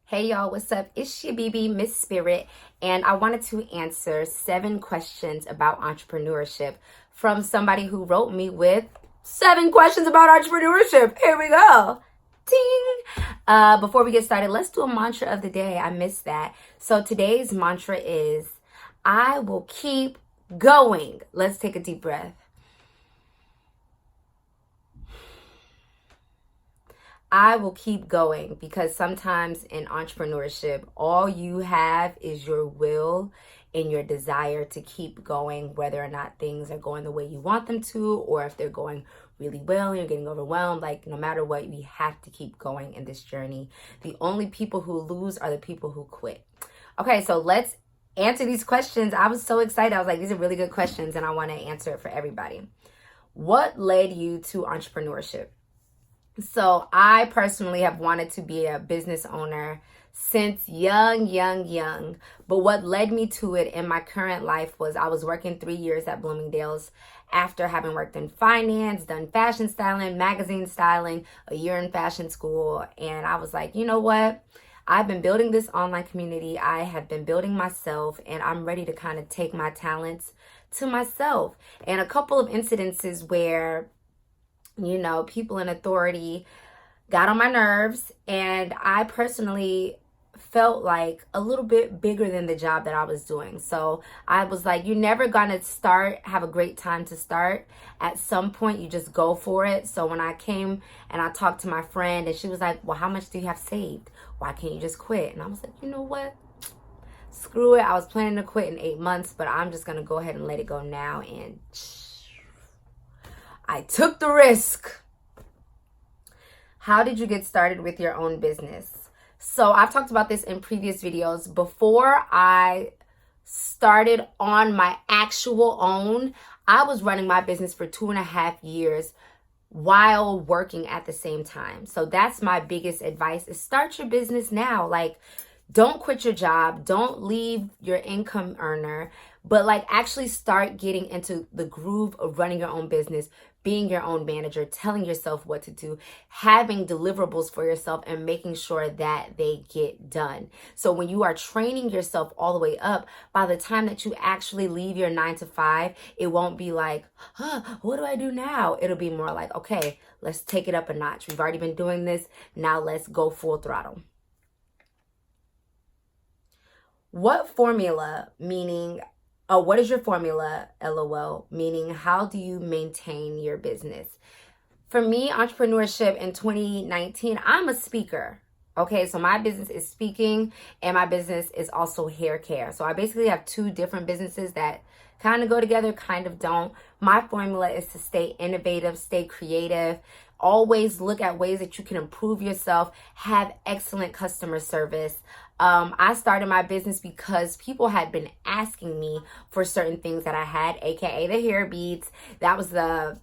Hey y'all, what's up? It's your BB, Miss Spirit, and I wanted to answer 7 questions about entrepreneurship from somebody who wrote me with 7 questions about entrepreneurship. Here we go. Ting! Before we get started, let's do a mantra of the day. I missed that. So today's mantra is, I will keep going. Let's take a deep breath. I will keep going, because sometimes in entrepreneurship, all you have is your will and your desire to keep going, whether or not things are going the way you want them to, or if they're going really well and you're getting overwhelmed. Like, no matter what, we have to keep going in this journey. The only people who lose are the people who quit. Okay, so let's answer these questions. I was so excited. I was like, these are really good questions, and I want to answer it for everybody. What led you to entrepreneurship? So I personally have wanted to be a business owner since young. But what led me to it in my current life was I was working 3 years at Bloomingdale's after having worked in finance, done fashion styling, magazine styling, a year in fashion school. And I was like, you know what? I've been building this online community. I have been building myself, and I'm ready to kind of take my talents to myself. And a couple of incidences where people in authority got on my nerves, and I personally felt like a little bit bigger than the job that I was doing. So I was like, you're never gonna have a great time to start. At some point, you just go for it. So when I came and I talked to my friend, and she was like, well, how much do you have saved? Why can't you just quit? And I was like, you know what? Screw it. I was planning to quit in 8 months, but I'm just gonna go ahead and let it go now. And I took the risk. How did you get started with your own business? So I've talked about this in previous videos. Before I started on my actual own, I was running my business for 2.5 years while working at the same time. So that's my biggest advice, is start your business now. Like, don't quit your job. Don't leave your income earner, but actually start getting into the groove of running your own business, being your own manager, telling yourself what to do, having deliverables for yourself, and making sure that they get done. So when you are training yourself all the way up, by the time that you actually leave your 9 to 5, it won't be like, what do I do now? It'll be more like, okay, let's take it up a notch. We've already been doing this. Now let's go full throttle. What is your formula, LOL, meaning how do you maintain your business? For me, entrepreneurship in 2019, I'm a speaker. Okay, so my business is speaking, and my business is also hair care. So I basically have 2 different businesses that kind of go together, kind of don't. My formula is to stay innovative, stay creative, always look at ways that you can improve yourself, have excellent customer service. I started my business because people had been asking me for certain things that I had, aka the hair beads. That was the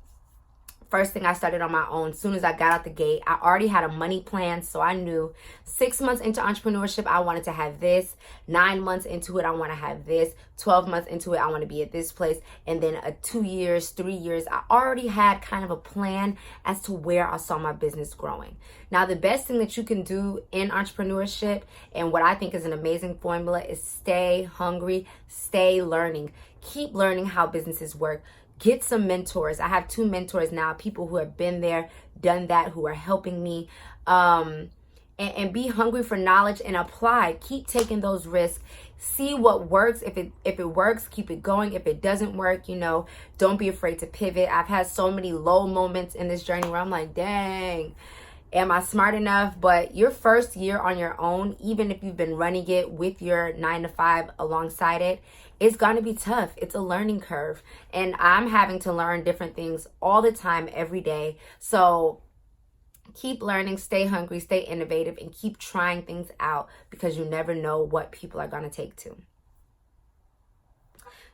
first thing I started on my own. As soon as I got out the gate, I already had a money plan. So I knew 6 months into entrepreneurship, I wanted to have this. 9 months into it, I want to have this. 12 months into it, I want to be at this place. And then 2 years, 3 years, I already had kind of a plan as to where I saw my business growing. Now, the best thing that you can do in entrepreneurship, and what I think is an amazing formula, is stay hungry, stay learning. Keep learning how businesses work. Get some mentors. I have 2 mentors now, people who have been there, done that, who are helping me. And be hungry for knowledge and apply. Keep taking those risks. See what works. If it works, keep it going. If it doesn't work, don't be afraid to pivot. I've had so many low moments in this journey where I'm like, dang, am I smart enough? But your first year on your own, even if you've been running it with your 9 to 5 alongside it, it's going to be tough. It's a learning curve. And I'm having to learn different things all the time, every day. So keep learning, stay hungry, stay innovative, and keep trying things out, because you never know what people are going to take to.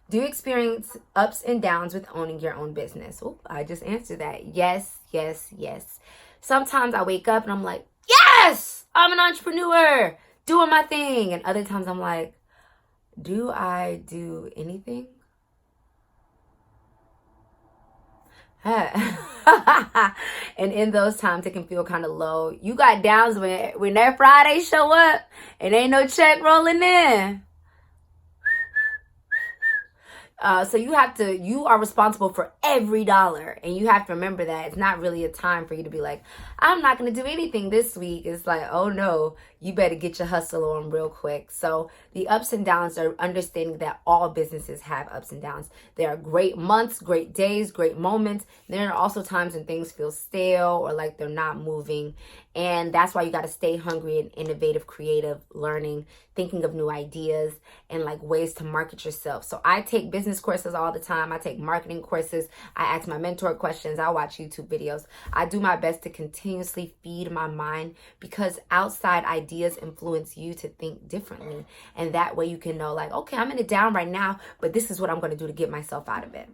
Do you experience ups and downs with owning your own business? Oh, I just answered that. Yes. Sometimes I wake up and I'm like, yes, I'm an entrepreneur doing my thing. And other times I'm like, do I do anything? And in those times, it can feel kind of low. You got downs when that Friday show up and ain't no check rolling in. So you are responsible for every dollar, and you have to remember that it's not really a time for you to be like, I'm not going to do anything this week. It's like, oh no, you better get your hustle on real quick. So the ups and downs are understanding that all businesses have ups and downs. There are great months, great days, great moments. There are also times when things feel stale or like they're not moving. And that's why you got to stay hungry and innovative, creative, learning, thinking of new ideas and like ways to market yourself. So I take business courses all the time. I take marketing courses. I ask my mentor questions. I watch YouTube videos. I do my best to continuously feed my mind, because outside ideas influence you to think differently. And that way you can know like, okay, I'm in a down right now, but this is what I'm going to do to get myself out of it.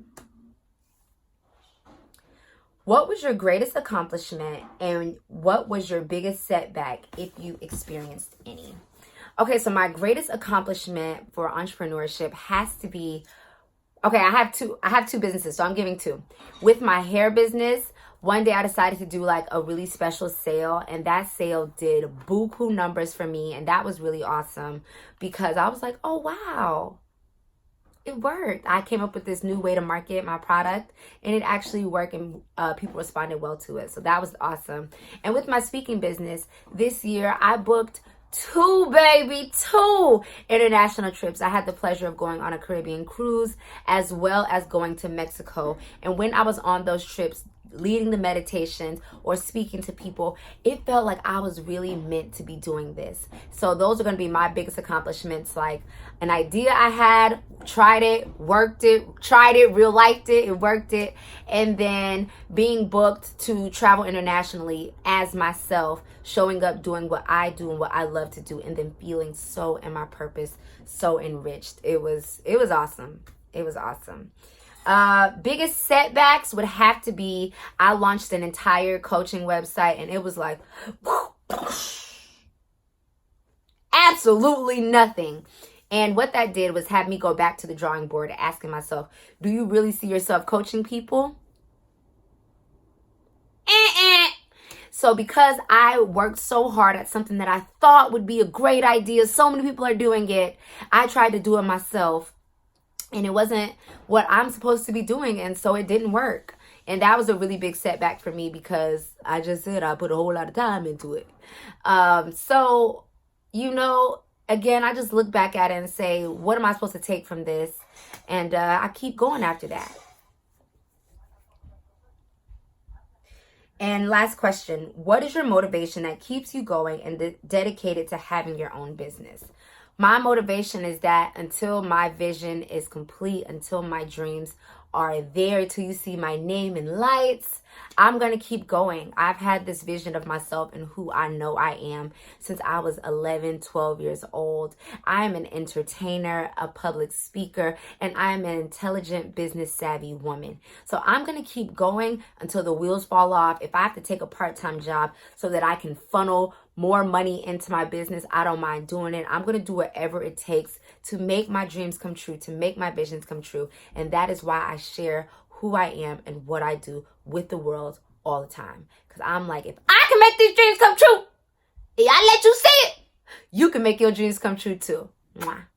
What was your greatest accomplishment, and what was your biggest setback if you experienced any? Okay, so my greatest accomplishment for entrepreneurship has to be, okay, I have two businesses, so I'm giving two. With my hair business, one day I decided to do like a really special sale, and that sale did buku numbers for me, and that was really awesome because I was like, oh wow, it worked. I came up with this new way to market my product, and it actually worked, and people responded well to it. So that was awesome. And with my speaking business, this year I booked two international trips. I had the pleasure of going on a Caribbean cruise as well as going to Mexico. And when I was on those trips, leading the meditations or speaking to people, it felt like I was really meant to be doing this. So those are going to be my biggest accomplishments. Like an idea I had, tried it, worked it, tried it, real liked it, it worked it. And then being booked to travel internationally as myself, showing up, doing what I do and what I love to do, and then feeling so in my purpose, so enriched. It was awesome. It was awesome. Biggest setbacks would have to be, I launched an entire coaching website, and it was like absolutely nothing. And what that did was have me go back to the drawing board, asking myself, do you really see yourself coaching people? So because I worked so hard at something that I thought would be a great idea, so many people are doing it, I tried to do it myself. And it wasn't what I'm supposed to be doing. And so it didn't work. And that was a really big setback for me, because I just said I put a whole lot of time into it. So, again, I just look back at it and say, what am I supposed to take from this? And I keep going after that. And last question, what is your motivation that keeps you going and dedicated to having your own business? My motivation is that until my vision is complete, until my dreams are there, till you see my name in lights, I'm going to keep going. I've had this vision of myself and who I know I am since I was 11, 12 years old. I am an entertainer, a public speaker, and I am an intelligent, business savvy woman. So I'm going to keep going until the wheels fall off. If I have to take a part-time job so that I can funnel more money into my business, I don't mind doing it. I'm going to do whatever it takes to make my dreams come true, to make my visions come true. And that is why I share who I am and what I do with the world all the time. Because I'm like, if I can make these dreams come true, I let you see it, you can make your dreams come true too. Mwah.